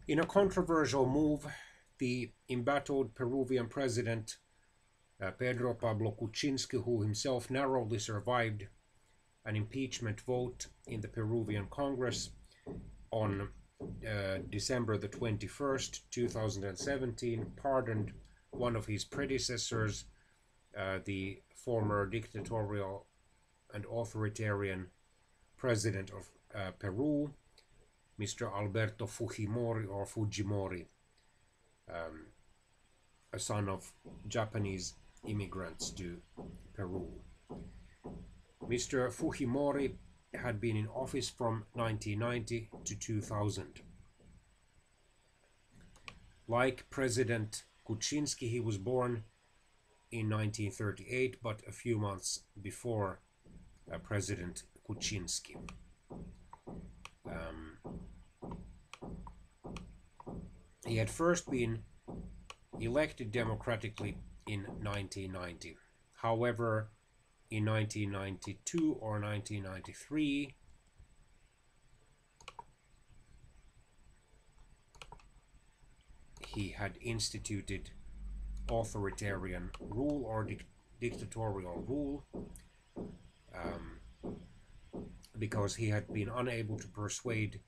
In a controversial move, the embattled Peruvian president Pedro Pablo Kuczynski, who himself narrowly survived an impeachment vote in the Peruvian Congress on December the 21st, 2017, pardoned one of his predecessors, the former dictatorial and authoritarian president of Peru, Mr. Alberto Fujimori or Fujimori, a son of Japanese immigrants to Peru. Mr. Fujimori had been in office from 1990 to 2000. Like President Kuczynski, he was born in 1938, but a few months before President Kuczynski. He had first been elected democratically in 1990. However, in 1992 or 1993, he had instituted authoritarian rule or dictatorial rule because he had been unable to persuade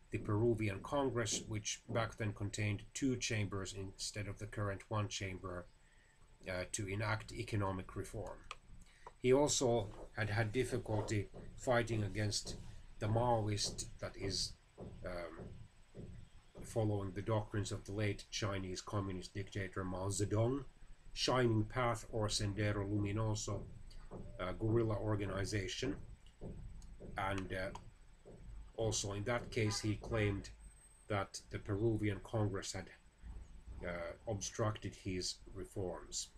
the Peruvian Congress, which back then contained two chambers instead of the current one chamber, to enact economic reform. He also had had difficulty fighting against the Maoist, that is, following the doctrines of the late Chinese communist dictator Mao Zedong, Shining Path or Sendero Luminoso guerrilla organization. And also in that case he claimed that the Peruvian Congress had obstructed his reforms.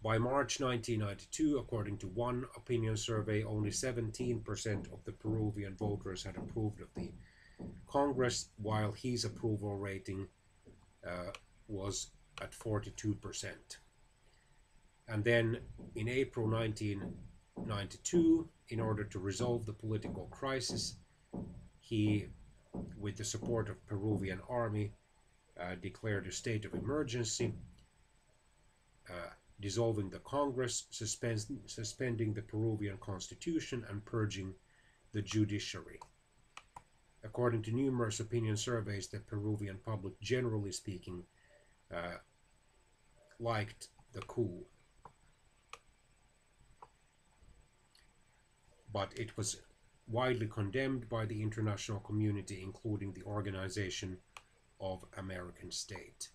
By March 1992, according to one opinion survey, only 17% of the Peruvian voters had approved of the Congress, while his approval rating was at 42%. And then in April 1992, in order to resolve the political crisis, he, with the support of Peruvian army, declared a state of emergency, dissolving the Congress, suspending the Peruvian constitution, and purging the judiciary. According to numerous opinion surveys, the Peruvian public, generally speaking, liked the coup. But it was widely condemned by the international community, including the Organization of American States.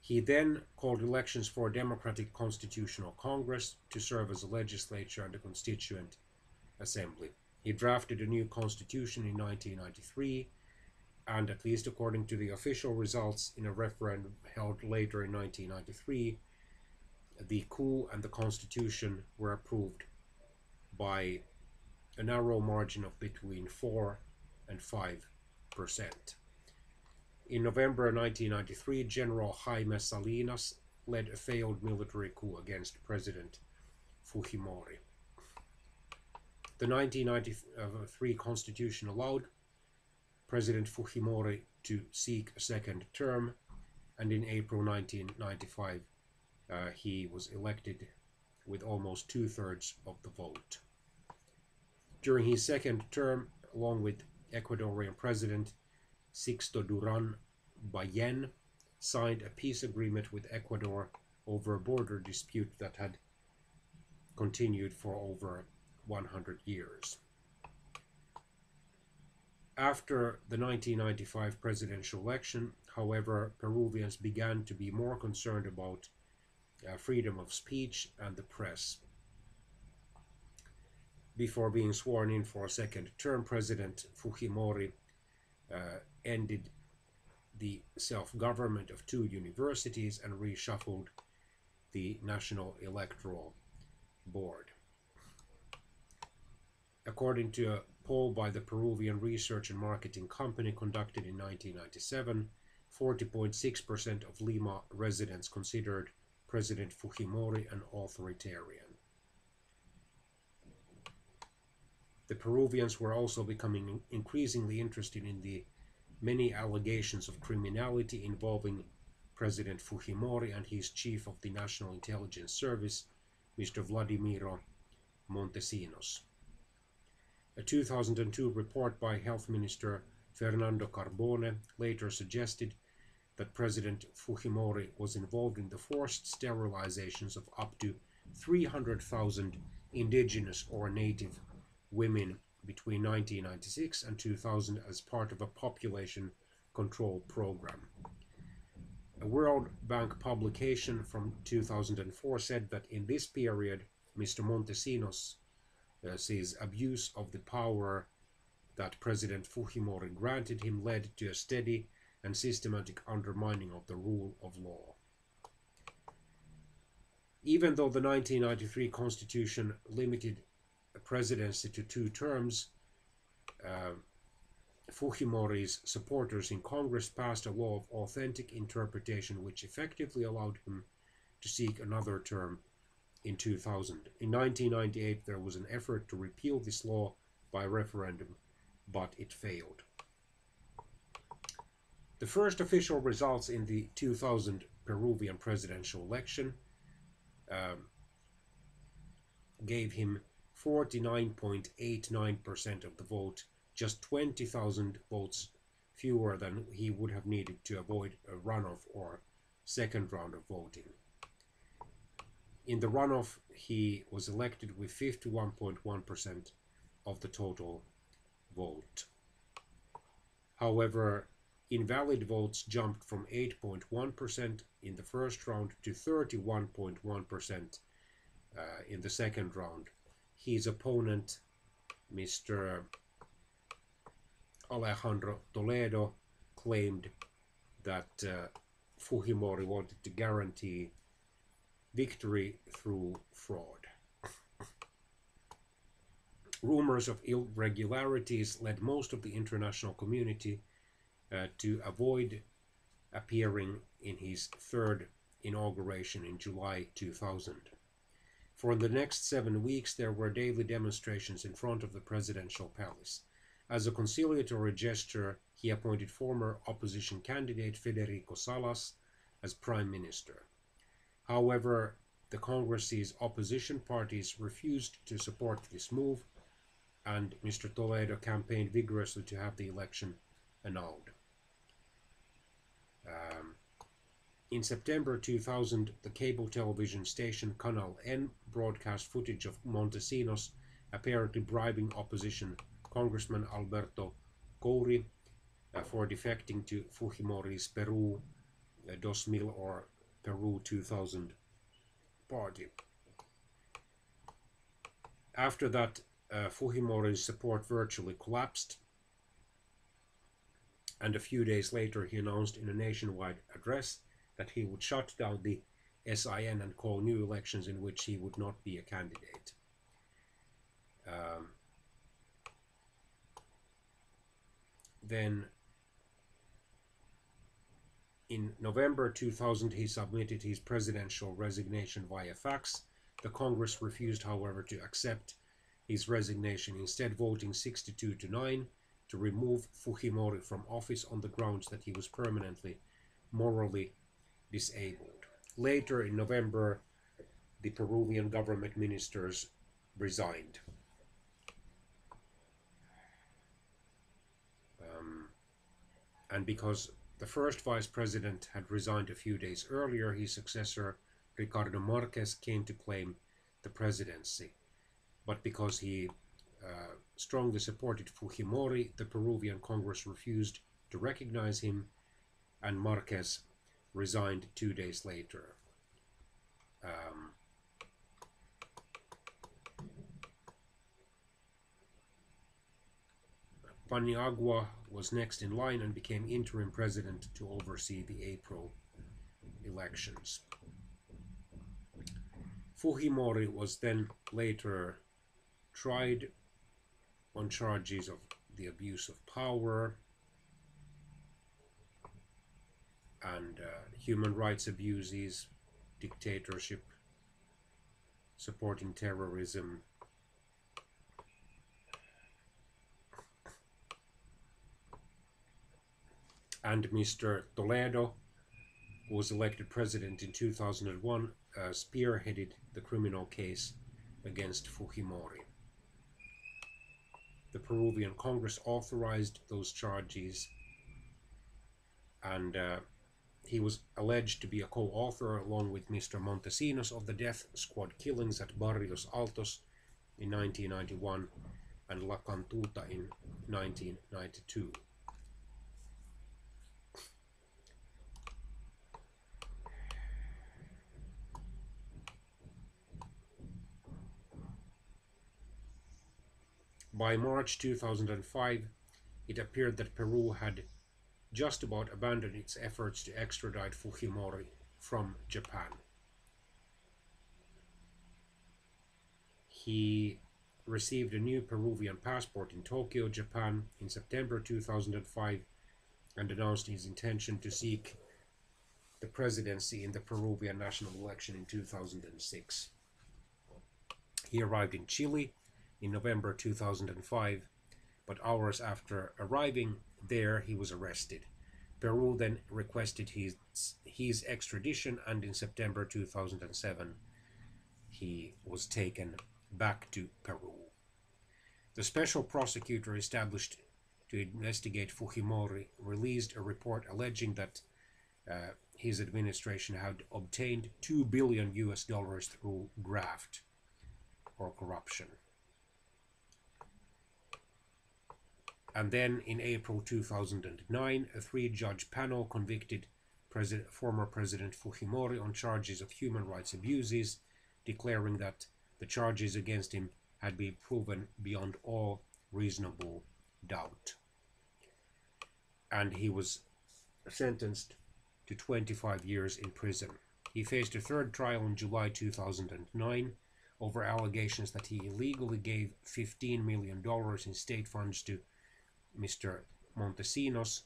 He then called elections for a democratic constitutional Congress to serve as a legislature and a constituent assembly. He drafted a new constitution in 1993, and at least according to the official results in a referendum held later in 1993, the coup and the constitution were approved by a narrow margin of between 4 and 5%. In November 1993, General Jaime Salinas led a failed military coup against President Fujimori. The 1993 constitution allowed President Fujimori to seek a second term, and in April 1995 he was elected with almost 2/3 of the vote. During his second term, along with Ecuadorian President Sixto Duran Bayen, signed a peace agreement with Ecuador over a border dispute that had continued for over 100 years. After the 1995 presidential election, however, Peruvians began to be more concerned about freedom of speech and the press. Before being sworn in for a second term, President Fujimori ended the self-government of 2 universities and reshuffled the National Electoral Board. According to a poll by the Peruvian research and marketing company conducted in 1997, 40.6% of Lima residents considered President Fujimori an authoritarian. The Peruvians were also becoming increasingly interested in the many allegations of criminality involving President Fujimori and his chief of the National Intelligence Service, Mr. Vladimiro Montesinos. A 2002 report by Health Minister Fernando Carbone later suggested that President Fujimori was involved in the forced sterilizations of up to 300,000 indigenous or native women between 1996 and 2000 as part of a population control program. A World Bank publication from 2004 said that in this period, Mr. Montesinos sees abuse of the power that President Fujimori granted him led to a steady and systematic undermining of the rule of law. Even though the 1993 Constitution limited a presidency to 2 terms, Fujimori's supporters in Congress passed a law of authentic interpretation which effectively allowed him to seek another term in 2000. In 1998 there was an effort to repeal this law by referendum, but it failed. The first official results in the 2000 Peruvian presidential election gave him 49.89% of the vote, just 20,000 votes fewer than he would have needed to avoid a runoff or second round of voting. In the runoff, he was elected with 51.1% of the total vote. However, invalid votes jumped from 8.1% in the first round to 31.1% in the second round. His opponent, Mr. Alejandro Toledo, claimed that Fujimori wanted to guarantee victory through fraud. Rumors of irregularities led most of the international community to avoid appearing in his third inauguration in July 2000. For the next 7 weeks, there were daily demonstrations in front of the presidential palace. As a conciliatory gesture, he appointed former opposition candidate Federico Salas as prime minister. However, the Congress's opposition parties refused to support this move, and Mr. Toledo campaigned vigorously to have the election annulled. In September 2000, the cable television station Canal N broadcast footage of Montesinos apparently bribing opposition Congressman Alberto for defecting to Fujimori's Peru 2000 or Peru 2000 party. After that, Fujimori's support virtually collapsed, and a few days later he announced in a nationwide address that he would shut down the SIN and call new elections in which he would not be a candidate. Then in November 2000 he submitted his presidential resignation via fax. The Congress refused, however, to accept his resignation, instead voting 62-9 to remove Fujimori from office on the grounds that he was permanently morally disabled. Later in November, the Peruvian government ministers resigned. And because the first vice president had resigned a few days earlier, his successor, Ricardo Marquez, came to claim the presidency. But because he strongly supported Fujimori, the Peruvian Congress refused to recognize him, and Marquez resigned 2 days later. Paniagua was next in line and became interim president to oversee the April elections. Fujimori was then later tried on charges of the abuse of power and human rights abuses, dictatorship, supporting terrorism, And Mr. Toledo, who was elected president in 2001, spearheaded the criminal case against Fujimori. The Peruvian Congress authorized those charges, and he was alleged to be a co-author, along with Mr. Montesinos, of the death squad killings at Barrios Altos in 1991 and La Cantuta in 1992. By March 2005, it appeared that Peru had just about abandoned its efforts to extradite Fujimori from Japan. He received a new Peruvian passport in Tokyo, Japan in September 2005 and announced his intention to seek the presidency in the Peruvian national election in 2006. He arrived in Chile in November 2005, but hours after arriving there he was arrested. Peru then requested his extradition, and in September 2007 he was taken back to Peru. The special prosecutor established to investigate Fujimori released a report alleging that his administration had obtained $2 billion through graft or corruption. And then in April 2009, a three-judge panel convicted former President Fujimori on charges of human rights abuses, declaring that the charges against him had been proven beyond all reasonable doubt. And he was sentenced to 25 years in prison. He faced a third trial in July 2009 over allegations that he illegally gave $15 million in state funds to Mr. Montesinos,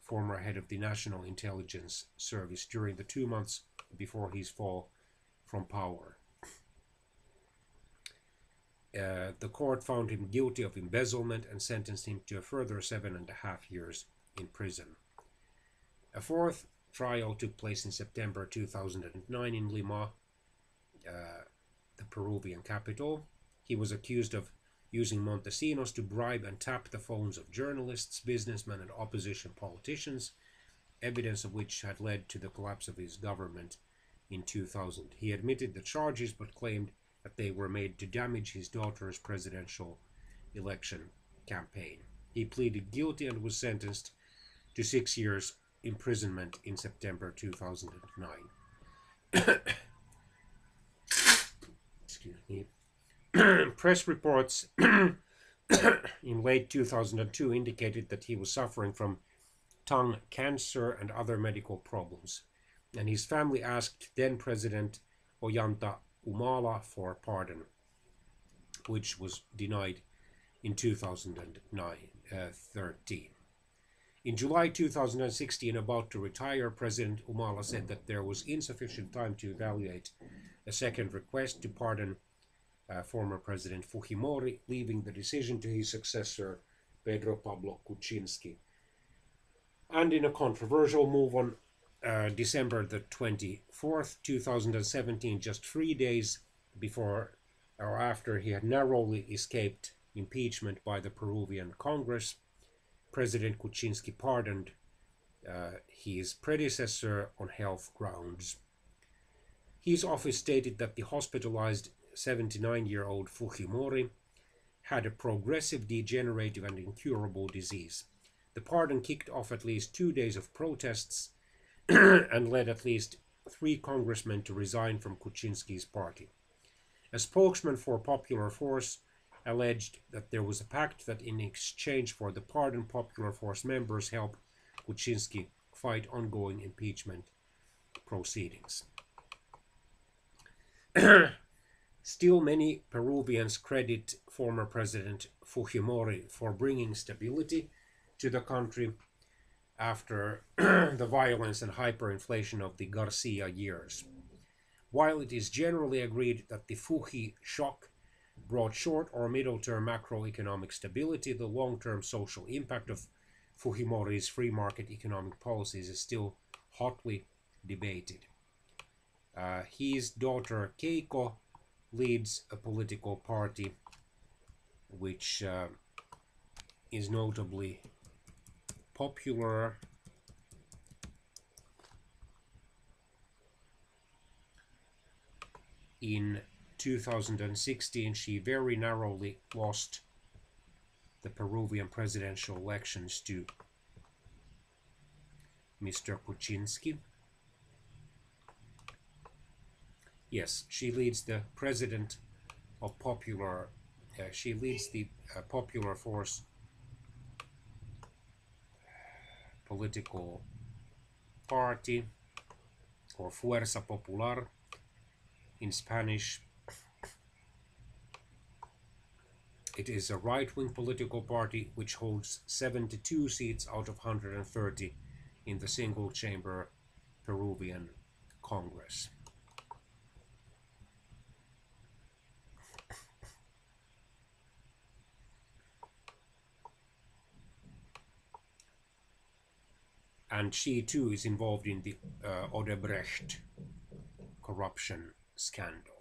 former head of the National Intelligence Service, during the 2 months before his fall from power. The court found him guilty of embezzlement and sentenced him to a further 7.5 years in prison. A fourth trial took place in September 2009 in Lima, the Peruvian capital. He was accused of using Montesinos to bribe and tap the phones of journalists, businessmen, and opposition politicians, evidence of which had led to the collapse of his government in 2000. He admitted the charges but claimed that they were made to damage his daughter's presidential election campaign. He pleaded guilty and was sentenced to 6 years imprisonment in September 2009. Excuse me. Press reports in late 2002 indicated that he was suffering from tongue cancer and other medical problems, and his family asked then President Ollanta Humala for pardon, which was denied in 2013. In July 2016, about to retire, President Humala said that there was insufficient time to evaluate a second request to pardon former President Fujimori, leaving the decision to his successor, Pedro Pablo Kuczynski. And in a controversial move on December the 24th, 2017, just 3 days before or after he had narrowly escaped impeachment by the Peruvian Congress, President Kuczynski pardoned his predecessor on health grounds. His office stated that the hospitalized 79-year-old Fujimori had a progressive, degenerative, and incurable disease. The pardon kicked off at least 2 days of protests and led at least 3 congressmen to resign from Kuczynski's party. A spokesman for Popular Force alleged that there was a pact that in exchange for the pardon, Popular Force members helped Kuczynski fight ongoing impeachment proceedings. Still, many Peruvians credit former President Fujimori for bringing stability to the country after the violence and hyperinflation of the Garcia years. While it is generally agreed that the Fuji shock brought short or middle-term macroeconomic stability, the long-term social impact of Fujimori's free market economic policies is still hotly debated. His daughter Keiko leads a political party which is notably popular. In 2016, she very narrowly lost the Peruvian presidential elections to Mr. Kuczynski. Yes, she leads the president of Popular. She leads the Popular Force political party, or Fuerza Popular in Spanish. It is a right-wing political party which holds 72 seats out of 130 in the single-chamber Peruvian Congress. And she too is involved in the Odebrecht corruption scandal.